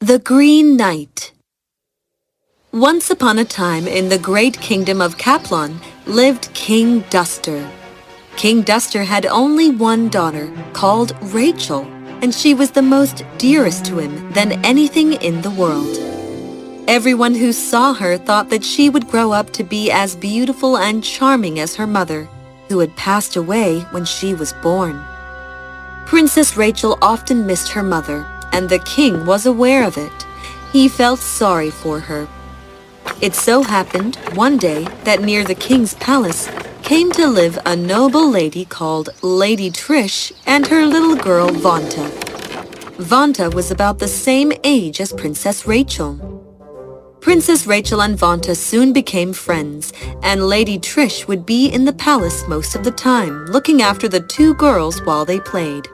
The Green Knight. Once upon a time in the great kingdom of Caplon lived King Duster. King Duster had only one daughter, called Rachel, and she was the most dearest to him than anything in the world. Everyone who saw her thought that she would grow up to be as beautiful and charming as her mother, who had passed away when she was born. Princess Rachel often missed her mother, and the king was aware of it. He felt sorry for her. It so happened one day that near the king's palace came to live a noble lady called Lady Trish and her little girl Vanta. Vanta was about the same age as Princess Rachel. Princess Rachel and Vanta soon became friends, and Lady Trish would be in the palace most of the time, looking after the two girls while they played.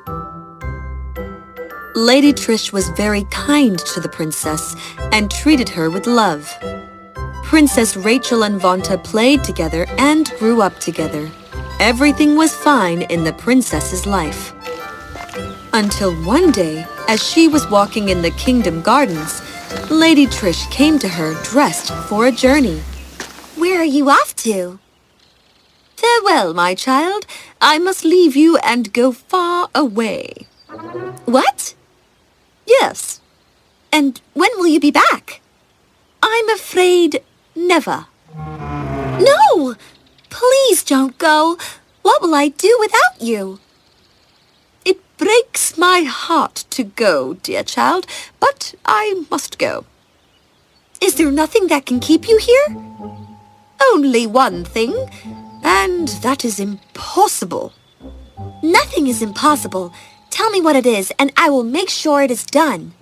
Lady Trish was very kind to the princess and treated her with love. Princess Rachel and Vanta played together and grew up together. Everything was fine in the princess's life. Until one day, as she was walking in the kingdom gardens, Lady Trish came to her dressed for a journey. "Where are you off to?" "Farewell, my child. I must leave you and go far away." "What?" "Yes." "And when will you be back?" "I'm afraid never." "No! Please don't go. What will I do without you?" "It breaks my heart to go, dear child, but I must go." "Is there nothing that can keep you here?" "Only one thing, and that is impossible." "Nothing is impossible. Tell me what it is, and I will make sure it is done."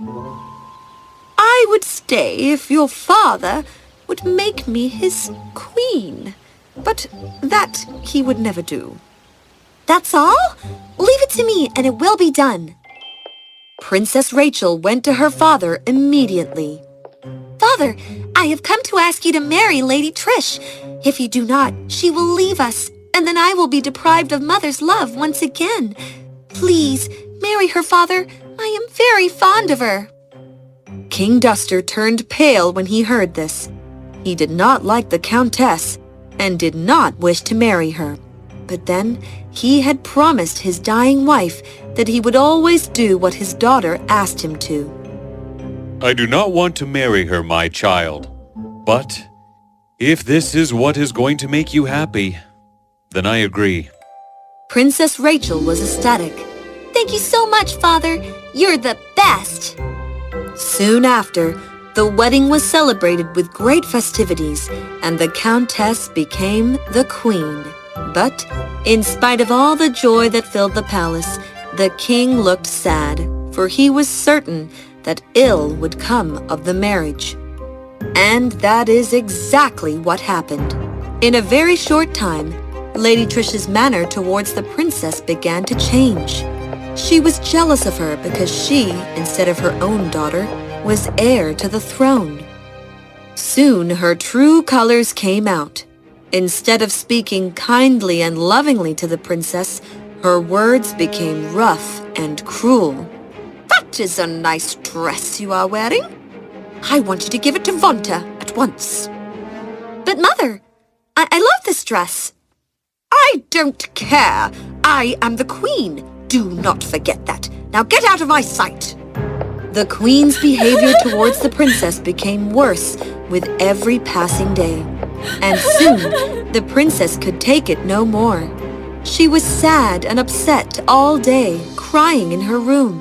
"I would stay if your father would make me his queen, but that he would never do." "That's all? Leave it to me, and it will be done." Princess Rachel went to her father immediately. "Father, I have come to ask you to marry Lady Trish. If you do not, she will leave us, and then I will be deprived of mother's love once again. Please, marry her, father. I am very fond of her." King Duster turned pale when he heard this. He did not like the countess and did not wish to marry her. But then he had promised his dying wife that he would always do what his daughter asked him to. "I do not want to marry her, my child. But if this is what is going to make you happy, then I agree." Princess Rachel was ecstatic. "Thank you so much, Father. You're the best." Soon after, the wedding was celebrated with great festivities, and the countess became the queen. But, in spite of all the joy that filled the palace, the king looked sad, for he was certain that ill would come of the marriage. And that is exactly what happened. In a very short time, Lady Trish's manner towards the princess began to change. She was jealous of her because she, instead of her own daughter, was heir to the throne. Soon her true colors came out. Instead of speaking kindly and lovingly to the princess, her words became rough and cruel. "That is a nice dress you are wearing. I want you to give it to Vanta at once." "But Mother, I love this dress." "I don't care. I am the queen. Do not forget that. Now get out of my sight." The queen's behavior towards the princess became worse with every passing day, and soon the princess could take it no more. She was sad and upset all day, crying in her room.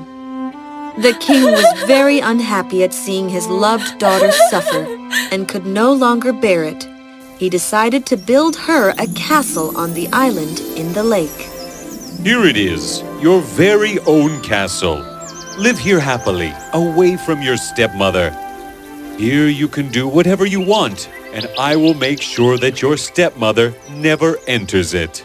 The king was very unhappy at seeing his loved daughter suffer and could no longer bear it. He decided to build her a castle on the island in the lake. "Here it is, your very own castle. Live here happily, away from your stepmother. Here you can do whatever you want, and I will make sure that your stepmother never enters it."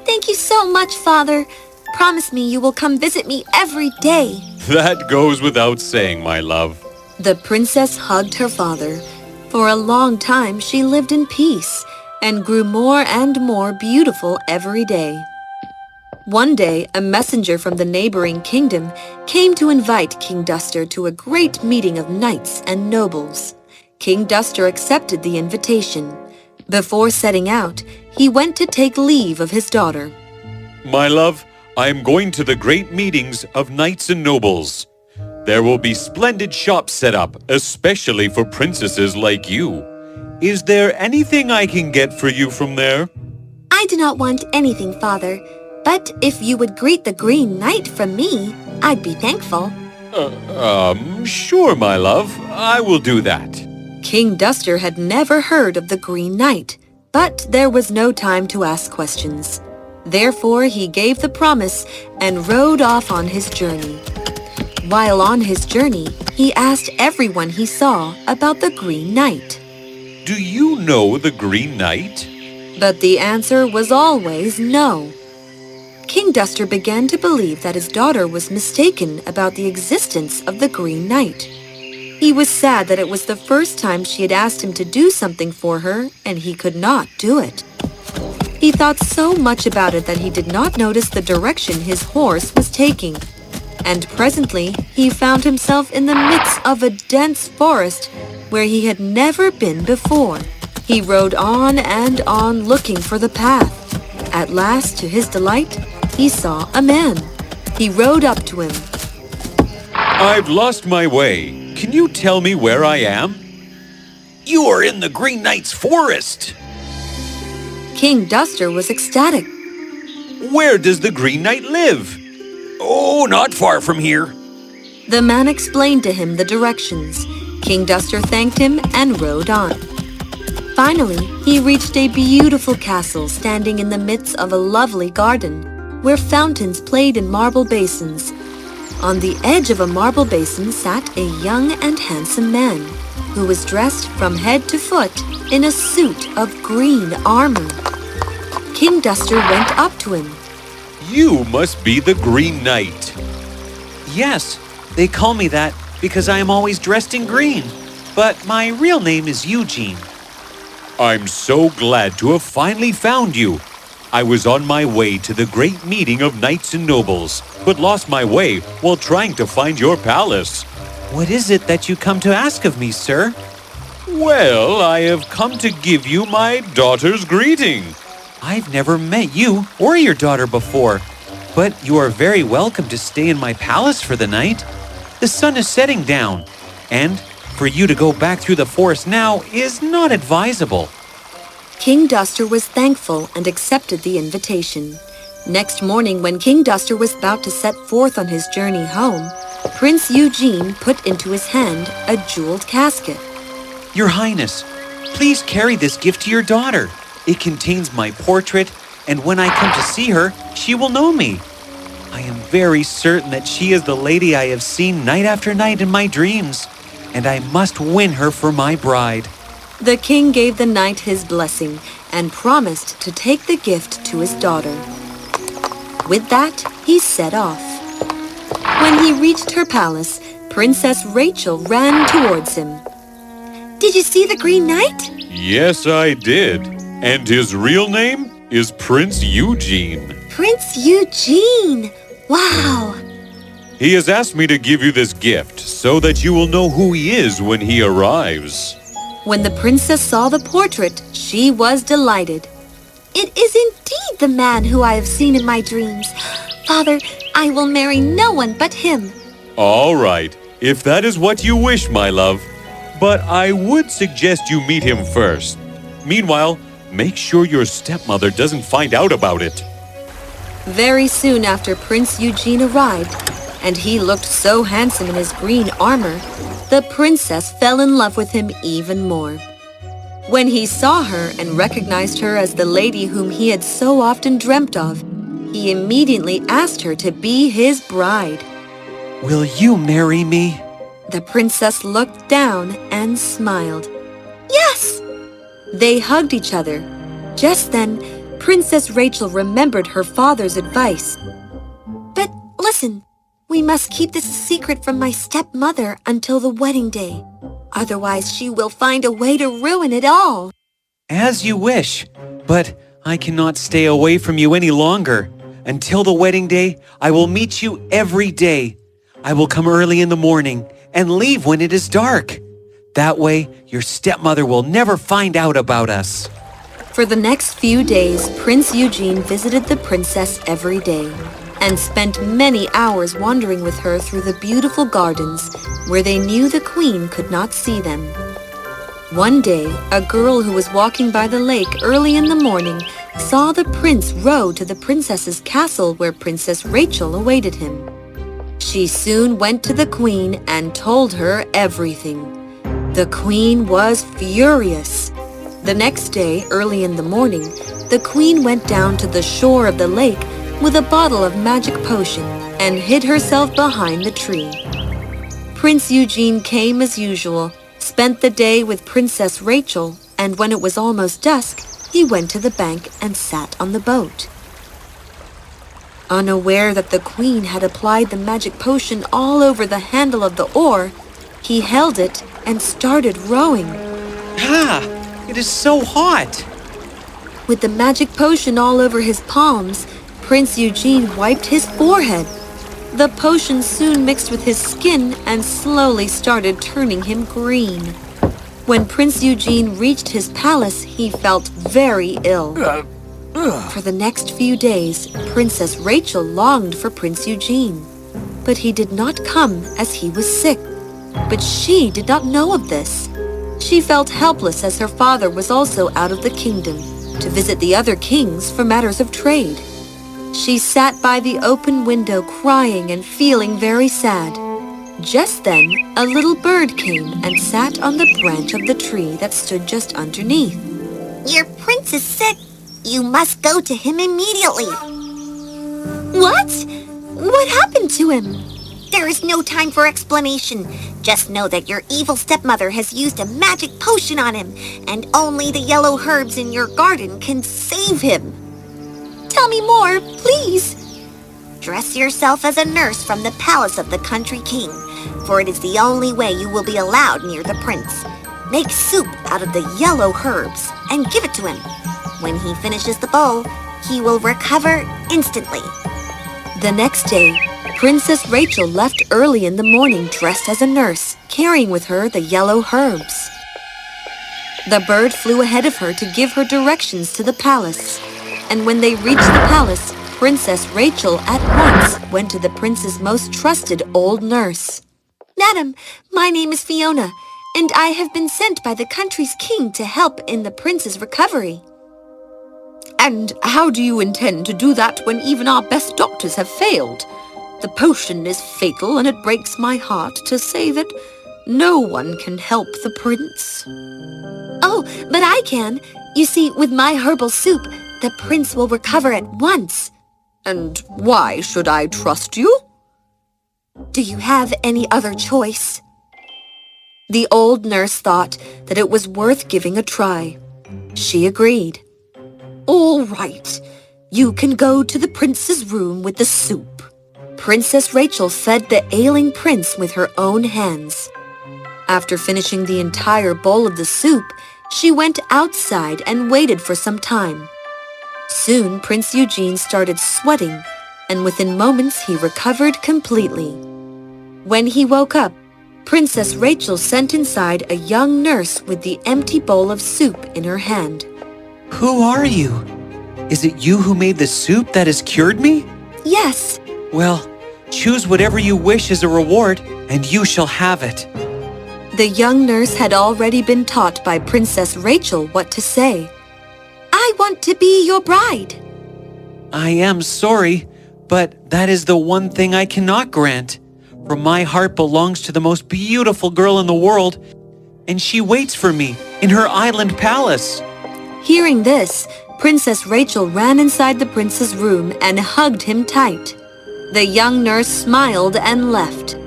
"Thank you so much, Father. Promise me you will come visit me every day." "That goes without saying, my love." The princess hugged her father. For a long time she lived in peace and grew more and more beautiful every day. One day, a messenger from the neighboring kingdom came to invite King Duster to a great meeting of knights and nobles. King Duster accepted the invitation. Before setting out, he went to take leave of his daughter. My love, I am going to the great meetings of knights and nobles. There will be splendid shops set up, especially for princesses like you. Is there anything I can get for you from there? I do not want anything, Father. But if you would greet the Green Knight from me, I'd be thankful. Sure, my love. I will do that. King Duster had never heard of the Green Knight, but there was no time to ask questions. Therefore, he gave the promise and rode off on his journey. While on his journey, he asked everyone he saw about the Green Knight. Do you know the Green Knight? But the answer was always no. King Duster began to believe that his daughter was mistaken about the existence of the Green Knight. He was sad that it was the first time she had asked him to do something for her, and he could not do it. He thought so much about it that he did not notice the direction his horse was taking. And presently, he found himself in the midst of a dense forest where he had never been before. He rode on and on looking for the path. At last, to his delight, he saw a man. He rode up to him. I've lost my way. Can you tell me where I am? You are in the Green Knight's forest. King Duster was ecstatic. Where does the Green Knight live? Oh, not far from here. The man explained to him the directions. King Duster thanked him and rode on. Finally, he reached a beautiful castle standing in the midst of a lovely garden, where fountains played in marble basins. On the edge of a marble basin sat a young and handsome man, who was dressed from head to foot in a suit of green armor. King Duster went up to him. You must be the Green Knight. Yes, they call me that because I am always dressed in green. But my real name is Eugene. I'm so glad to have finally found you. I was on my way to the great meeting of knights and nobles, but lost my way while trying to find your palace. What is it that you come to ask of me, sir? Well, I have come to give you my daughter's greeting. I've never met you or your daughter before, but you are very welcome to stay in my palace for the night. The sun is setting down, and for you to go back through the forest now is not advisable. King Duster was thankful and accepted the invitation. Next morning, when King Duster was about to set forth on his journey home, Prince Eugene put into his hand a jeweled casket. Your Highness, please carry this gift to your daughter. It contains my portrait, and when I come to see her, she will know me. I am very certain that she is the lady I have seen night after night in my dreams, and I must win her for my bride. The king gave the knight his blessing and promised to take the gift to his daughter. With that, he set off. When he reached her palace, Princess Rachel ran towards him. Did you see the Green Knight? Yes, I did. And his real name is Prince Eugene. Prince Eugene! Wow! He has asked me to give you this gift so that you will know who he is when he arrives. When the princess saw the portrait, she was delighted. It is indeed the man who I have seen in my dreams. Father, I will marry no one but him. All right, if that is what you wish, my love. But I would suggest you meet him first. Meanwhile, make sure your stepmother doesn't find out about it. Very soon after Prince Eugene arrived, and he looked so handsome in his green armor, the princess fell in love with him even more. When he saw her and recognized her as the lady whom he had so often dreamt of, he immediately asked her to be his bride. Will you marry me? The princess looked down and smiled. Yes! They hugged each other. Just then, Princess Rachel remembered her father's advice. But listen, we must keep this a secret from my stepmother until the wedding day. Otherwise, she will find a way to ruin it all. As you wish, but I cannot stay away from you any longer. Until the wedding day, I will meet you every day. I will come early in the morning and leave when it is dark. That way, your stepmother will never find out about us." For the next few days, Prince Eugene visited the princess every day and spent many hours wandering with her through the beautiful gardens where they knew the queen could not see them. One day, a girl who was walking by the lake early in the morning saw the prince row to the princess's castle where Princess Rachel awaited him. She soon went to the queen and told her everything. The queen was furious. The next day, early in the morning, the queen went down to the shore of the lake with a bottle of magic potion and hid herself behind the tree. Prince Eugene came as usual, spent the day with Princess Rachel, and when it was almost dusk, he went to the bank and sat on the boat. Unaware that the queen had applied the magic potion all over the handle of the oar, he held it and started rowing. Ah, it is so hot. With the magic potion all over his palms, Prince Eugene wiped his forehead. The potion soon mixed with his skin and slowly started turning him green. When Prince Eugene reached his palace, he felt very ill. For the next few days, Princess Rachel longed for Prince Eugene. But he did not come as he was sick. But she did not know of this. She felt helpless as her father was also out of the kingdom to visit the other kings for matters of trade. She sat by the open window crying and feeling very sad. Just then, a little bird came and sat on the branch of the tree that stood just underneath. Your prince is sick. You must go to him immediately. What? What happened to him? There is no time for explanation. Just know that your evil stepmother has used a magic potion on him, and only the yellow herbs in your garden can save him. Tell me more, please. Dress yourself as a nurse from the palace of the country king, for it is the only way you will be allowed near the prince. Make soup out of the yellow herbs and give it to him. When he finishes the bowl, he will recover instantly. The next day, Princess Rachel left early in the morning dressed as a nurse, carrying with her the yellow herbs. The bird flew ahead of her to give her directions to the palace. And when they reached the palace, Princess Rachel at once went to the prince's most trusted old nurse. Madam, my name is Fiona, and I have been sent by the country's king to help in the prince's recovery. And how do you intend to do that when even our best doctors have failed? The potion is fatal, and it breaks my heart to say that no one can help the prince. Oh, but I can. You see, with my herbal soup, the prince will recover at once. And why should I trust you? Do you have any other choice? The old nurse thought that it was worth giving a try. She agreed. All right, you can go to the prince's room with the soup. Princess Rachel fed the ailing prince with her own hands. After finishing the entire bowl of the soup, she went outside and waited for some time. Soon, Prince Eugene started sweating, and within moments he recovered completely. When he woke up, Princess Rachel sent inside a young nurse with the empty bowl of soup in her hand. Who are you? Is it you who made the soup that has cured me? Yes. Well, choose whatever you wish as a reward, and you shall have it. The young nurse had already been taught by Princess Rachel what to say. I want to be your bride. I am sorry, but that is the one thing I cannot grant. For my heart belongs to the most beautiful girl in the world, and she waits for me in her island palace. Hearing this, Princess Rachel ran inside the prince's room and hugged him tight. The young nurse smiled and left.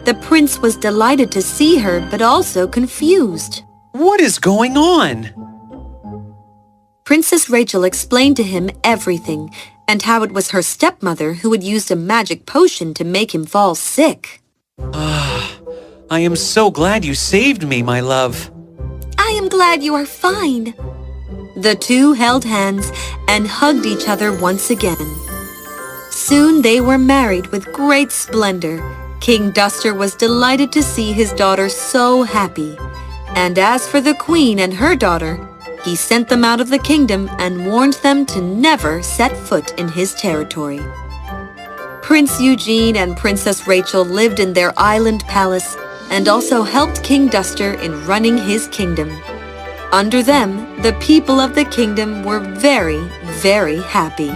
The prince was delighted to see her, but also confused. What is going on? Princess Rachel explained to him everything, and how it was her stepmother who had used a magic potion to make him fall sick. I am so glad you saved me, my love. I am glad you are fine. The two held hands and hugged each other once again. Soon they were married with great splendor. King Duster was delighted to see his daughter so happy. And as for the queen and her daughter, he sent them out of the kingdom and warned them to never set foot in his territory. Prince Eugene and Princess Rachel lived in their island palace and also helped King Duster in running his kingdom. Under them, the people of the kingdom were very, very happy.